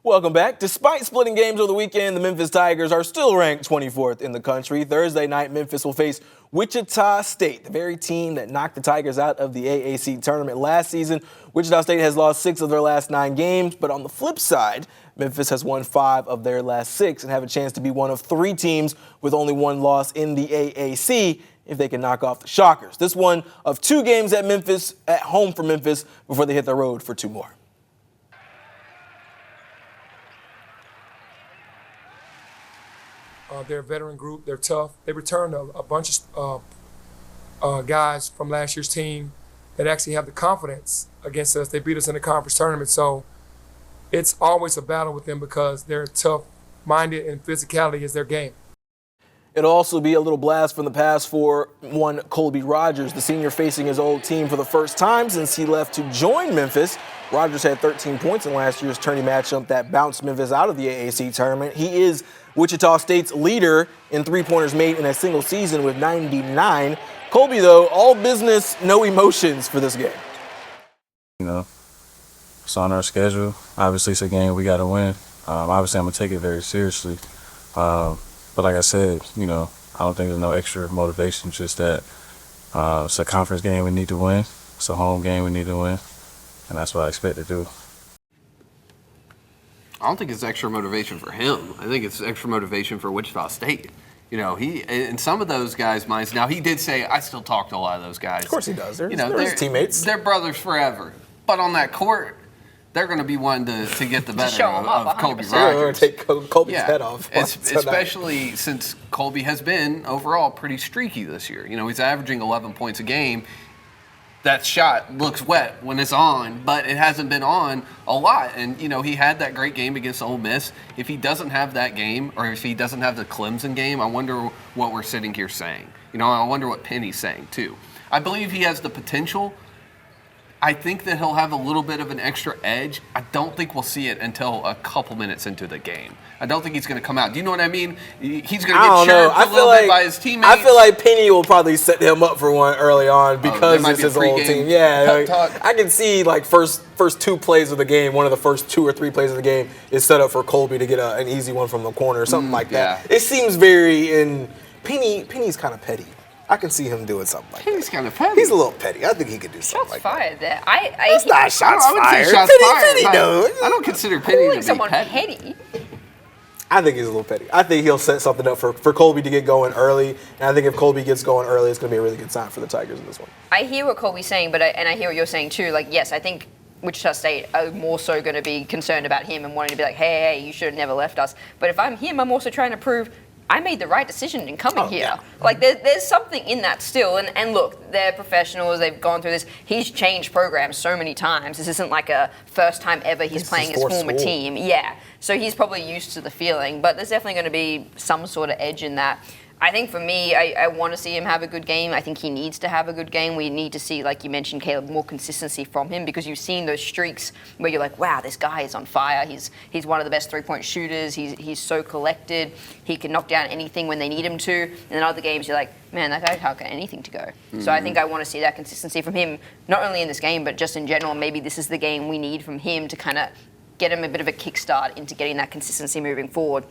Welcome back. Despite splitting games over the weekend, the Memphis Tigers are still ranked 24th in the country. Thursday night, Memphis will face Wichita State, the very team that knocked the Tigers out of the AAC Tournament last season. Wichita State has lost 6 of their last 9 games, but on the flip side, Memphis has won 5 of their last 6 and have a chance to be one of 3 teams with only 1 loss in the AAC if they can knock off the Shockers. This one of 2 games at home for Memphis before they hit the road for 2 more. They're a veteran group. They're tough. They returned a bunch of guys from last year's team that actually have the confidence against us. They beat us in the conference tournament. So it's always a battle with them because they're tough-minded and physicality is their game. It'll also be a little blast from the past for one Colby Rogers, the senior facing his old team for the first time since he left to join Memphis. Rogers had 13 points in last year's tourney matchup that bounced Memphis out of the AAC tournament. He is Wichita State's leader in three-pointers made in a single season with 99. Colby, though, all business, no emotions for this game. You know, it's on our schedule. Obviously, it's a game we got to win. Obviously, I'm going to take it very seriously. But like I said, you know, I don't think there's no extra motivation, just that it's a conference game we need to win. It's a home game we need to win, and that's what I expect to do. I don't think it's extra motivation for him. I think it's extra motivation for Wichita State. You know, he in some of those guys' minds. Now, he did say, I still talk to a lot of those guys. Of course he does. They're his teammates. They're brothers forever. But on that court, they're going to be wanting to get the better of Colby Rogers. They're going to take Colby's head off. Especially since Colby has been, overall, pretty streaky this year. You know, he's averaging 11 points a game. That shot looks wet when it's on, but it hasn't been on a lot. And, you know, he had that great game against Ole Miss. If he doesn't have that game, or if he doesn't have the Clemson game, I wonder what we're sitting here saying. You know, I wonder what Penny's saying, too. I believe he has the potential. I think that he'll have a little bit of an extra edge. I don't think we'll see it until a couple minutes into the game. I don't think he's going to come out. Do you know what I mean? He's going to get chirped a little bit by his teammates. I feel like Penny will probably set him up for one early on because it's his old team. Yeah, I can see like first 2 plays of the game, one of the first 2 or 3 plays of the game is set up for Colby to get an easy one from the corner or something like that. It seems very Penny's kind of petty. I can see him doing something like that. He's kind of petty. He's a little petty. I think he could do something like that. Shots fired there. That's not shots fired. I don't consider Penny to be petty. I think he's a little petty. I think he'll set something up for Colby to get going early. And I think if Colby gets going early, it's going to be a really good sign for the Tigers in this one. I hear what Colby's saying, and I hear what you're saying too. Like, yes, I think Wichita State are more so going to be concerned about him and wanting to be like, hey, you should have never left us. But if I'm him, I'm also trying to prove I made the right decision in coming here. Yeah. Like, there's something in that still. And look, they're professionals. They've gone through this. He's changed programs so many times. This isn't like a first time ever he's playing his former team. Yeah. So he's probably used to the feeling. But there's definitely going to be some sort of edge in that. I think for me, I want to see him have a good game. I think he needs to have a good game. We need to see, like you mentioned, Caleb, more consistency from him because you've seen those streaks where you're like, wow, this guy is on fire. He's one of the best three-point shooters. He's so collected. He can knock down anything when they need him to. And in other games, you're like, man, that guy can't get anything to go. Mm-hmm. So I think I want to see that consistency from him, not only in this game, but just in general. Maybe this is the game we need from him to kind of get him a bit of a kickstart into getting that consistency moving forward.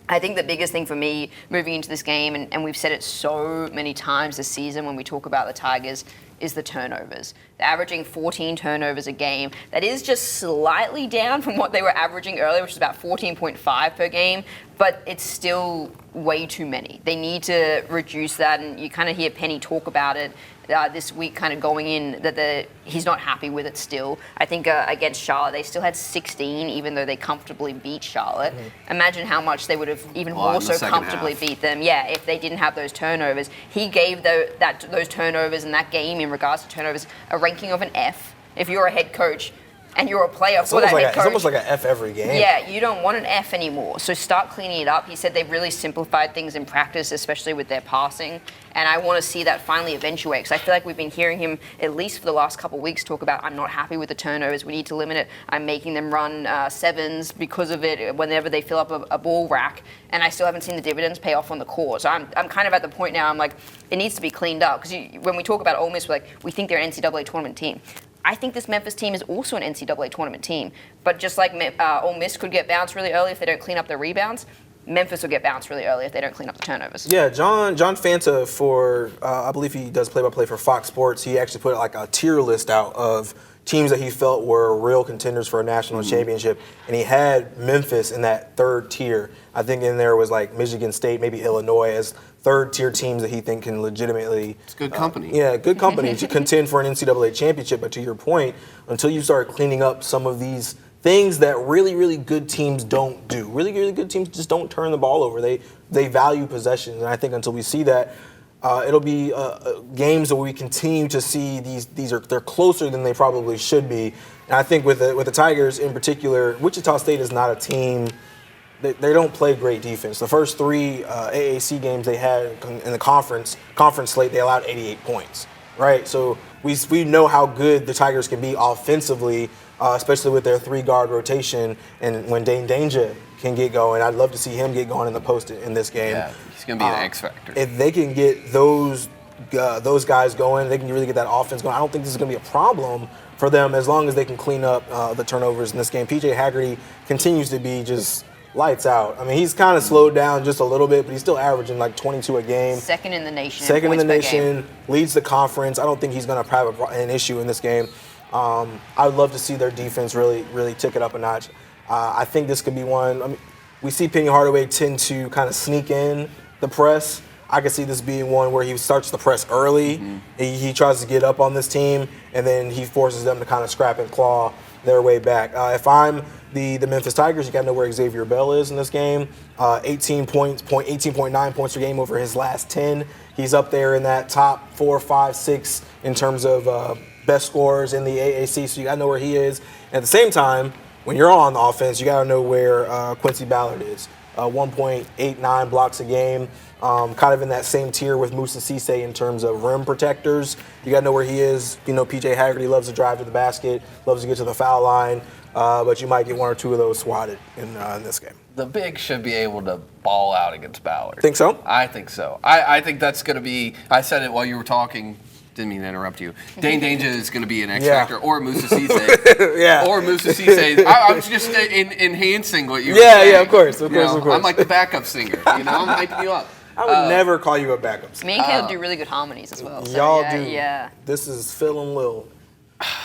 I think the biggest thing for me moving into this game, and we've said it so many times this season when we talk about the Tigers, is the turnovers. They're averaging 14 turnovers a game. That is just slightly down from what they were averaging earlier, which is about 14.5 per game, but it's still way too many. They need to reduce that, and you kind of hear Penny talk about it this week kind of going in that he's not happy with it still. I think against Charlotte, they still had 16, even though they comfortably beat Charlotte. Mm-hmm. Imagine how much they would have even more so comfortably beat them, if they didn't have those turnovers. He gave those turnovers in that game in regards to turnovers a ranking of an F. If you're a head coach, and you're a player for that head coach. It's almost like an F every game. Yeah, you don't want an F anymore. So start cleaning it up. He said they've really simplified things in practice, especially with their passing. And I want to see that finally eventuate. Because I feel like we've been hearing him, at least for the last couple of weeks, talk about, I'm not happy with the turnovers. We need to limit it. I'm making them run sevens because of it whenever they fill up a ball rack. And I still haven't seen the dividends pay off on the court. So I'm kind of at the point now, I'm like, it needs to be cleaned up. Because when we talk about Ole Miss, we think they're an NCAA tournament team. I think this Memphis team is also an NCAA tournament team. But just like Ole Miss could get bounced really early if they don't clean up their rebounds, Memphis will get bounced really early if they don't clean up the turnovers. Yeah, John Fanta for, I believe he does play-by-play for Fox Sports. He actually put like a tier list out of teams that he felt were real contenders for a national championship, and he had Memphis in that third tier. I think in there was like Michigan State, maybe Illinois as third-tier teams that he think can legitimately. It's good company. Yeah, good company to contend for an NCAA championship. But to your point, until you start cleaning up some of these things that really, really good teams don't do. Really, really good teams just don't turn the ball over. They value possessions, and I think until we see that, it'll be games that we continue to see they're closer than they probably should be. And I think with the Tigers in particular, Wichita State is not a team. They don't play great defense. The first 3 AAC games they had in the conference slate, they allowed 88 points. Right, so we know how good the Tigers can be offensively. Especially with their 3-guard rotation, and when Dane Danger can get going, I'd love to see him get going in the post in this game. Yeah, he's going to be an X factor. If they can get those guys going, they can really get that offense going. I don't think this is going to be a problem for them as long as they can clean up the turnovers in this game. PJ Haggerty continues to be just lights out. I mean, he's kind of slowed down just a little bit, but he's still averaging like 22 a game. Second in the nation. Second in the nation, leads the conference. I don't think he's going to have an issue in this game. I'd love to see their defense really, really tick it up a notch. I think this could be one. I mean, we see Penny Hardaway tend to kind of sneak in the press. I could see this being one where he starts the press early. Mm-hmm. He tries to get up on this team, and then he forces them to kind of scrap and claw their way back. If I'm the Memphis Tigers, you got to know where Xavier Bell is in this game. 18.9 points per game over his last 10. He's up there in that top 4, 5, 6 in terms of best scorers in the AAC, so you got to know where he is. And at the same time, when you're on the offense, you got to know where Quincy Ballard is. 1.89 blocks a game, kind of in that same tier with Musa Cisse in terms of rim protectors. You got to know where he is. You know, PJ Haggerty loves to drive to the basket, loves to get to the foul line, but you might get 1 or 2 of those swatted in this game. The big should be able to ball out against Ballard. Think so? I think so. I think that's going to be – I said it while you were talking. Didn't mean to interrupt you. Dane Danger is going to be an X factor, or Musa Cisse. Yeah. Or Musa Cisse. I was just enhancing what you were saying. Yeah, of course. I'm like the backup singer. I'm hyping you up. I would never call you a backup singer. Me and Caleb do really good harmonies as well. So Y'all yeah, do. Yeah. This is Phil and Lil,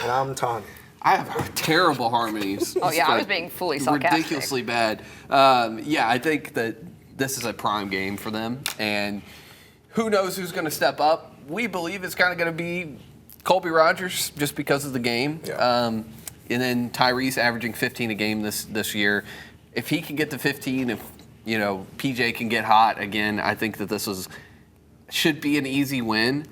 and I'm Tommy. I have terrible harmonies. Oh, yeah, I was being fully sarcastic. Ridiculously bad. I think that this is a prime game for them, and who knows who's going to step up. We believe it's kind of going to be Colby Rogers just because of the game. Yeah. And then Tyrese averaging 15 a game this year. If he can get to 15, if PJ can get hot again, I think that should be an easy win.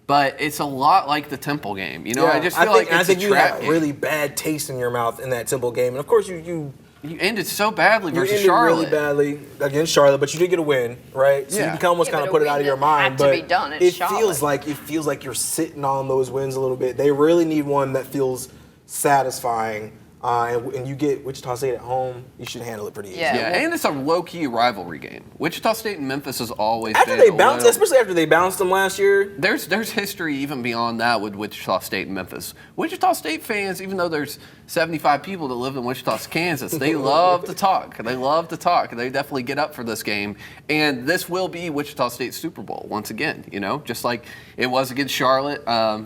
But it's a lot like the Temple game. I just feel like it's a trap you had game. really bad taste in your mouth in that Temple game, and of course you ended so badly versus ended Charlotte. really badly against Charlotte, but you did get a win, right? So you can almost kind of put it out of your mind. But it feels like you're sitting on those wins a little bit. They really need one that feels satisfying. And you get Wichita State at home, you should handle it pretty easy. Yeah, and it's a low-key rivalry game. Wichita State and Memphis has always been especially after they bounced them last year. There's history even beyond that with Wichita State and Memphis. Wichita State fans, even though there's 75 people that live in Wichita, Kansas, they love to talk. They love to talk. They definitely get up for this game. And this will be Wichita State's Super Bowl once again, just like it was against Charlotte,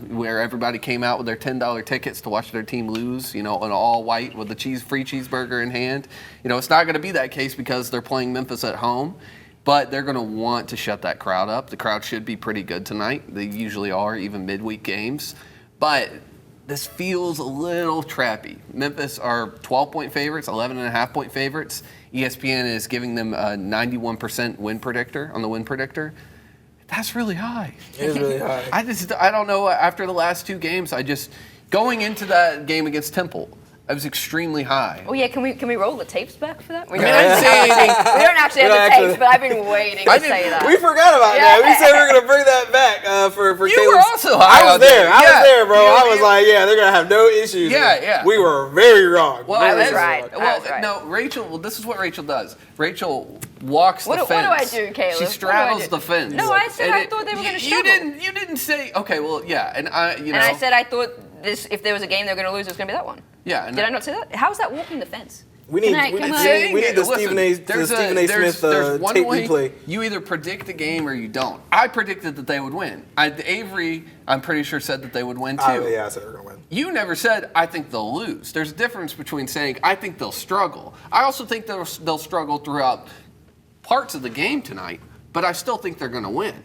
where everybody came out with their $10 tickets to watch their team lose, an all white with the free cheeseburger in hand. It's not going to be that case because they're playing Memphis at home, but they're going to want to shut that crowd up. The crowd should be pretty good tonight. They usually are, even midweek games. But this feels a little trappy. Memphis are 12-point favorites, 11.5-point favorites. ESPN is giving them a 91% win predictor on the win predictor. That's really high. It is really high. I don't know. After the last 2 games, going into that game against Temple, I was extremely high. Oh yeah, can we roll the tapes back for that? We don't actually have the tapes, but I've been waiting to say that. We forgot about that. We said we were gonna bring that back for You Caleb's. were also high. I was there, bro. I was like, they're gonna have no issues. Yeah. We were very wrong. Well, I was right. No, Rachel. Well, this is what Rachel does. Rachel walks the fence. What do I do, Caleb? She straddles the fence. No, I said I thought they were going to struggle. You didn't say. Okay, well, yeah, and I. And I said I thought if there was a game they're going to lose, it was going to be that one. Yeah. Did I not say that? How is that walking the fence? We need the Stephen A. Smith tape replay. You either predict the game or you don't. I predicted that they would win. Avery, I'm pretty sure, said that they would win too. I said they were going to win. You never said, I think they'll lose. There's a difference between saying, I think they'll struggle. I also think they'll struggle throughout parts of the game tonight, but I still think they're going to win.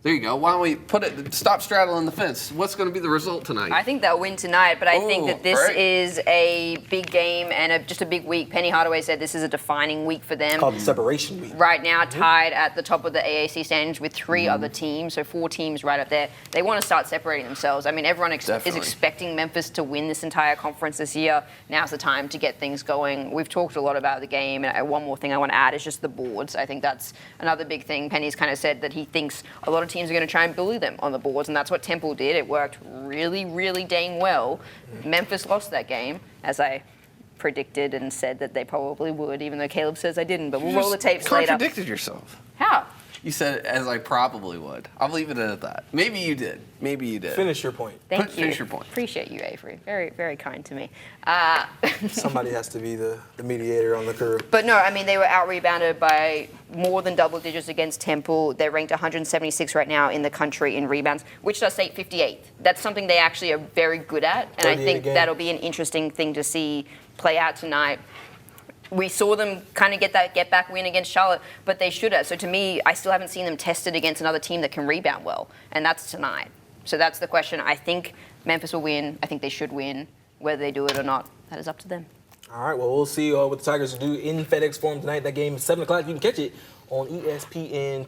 There you go. Why don't we stop straddling the fence? What's going to be the result tonight? I think they'll win tonight, but I think that this is a big game and just a big week. Penny Hardaway said this is a defining week for them. It's called the separation week. Right now, tied at the top of the AAC standings with 3 other teams, so 4 teams right up there. They want to start separating themselves. I mean, everyone is expecting Memphis to win this entire conference this year. Now's the time to get things going. We've talked a lot about the game, and one more thing I want to add is just the boards. I think that's another big thing. Penny's kind of said that he thinks a lot of teams are going to try and bully them on the boards, and that's what Temple did. It worked really, really dang well. Memphis lost that game, as I predicted and said that they probably would, even though Caleb says I didn't, but we'll roll the tapes later. You contradicted yourself. How? You said, as I probably would. I'll leave it at that. Maybe you did. Finish your point. Thank you. Finish your point. Appreciate you, Avery. Very, very kind to me. Somebody has to be the mediator on the curve. But no, I mean, they were out-rebounded by more than double digits against Temple. They're ranked 176 right now in the country in rebounds. Wichita State 58th. That's something they actually are very good at, and I think that'll be an interesting thing to see play out tonight. We saw them kind of get that get-back win against Charlotte, but they should have. So to me, I still haven't seen them tested against another team that can rebound well, and that's tonight. So that's the question. I think Memphis will win. I think they should win. Whether they do it or not, that is up to them. All right, well, we'll see what the Tigers do in FedEx Forum tonight. That game is 7 o'clock. You can catch it on ESPN2.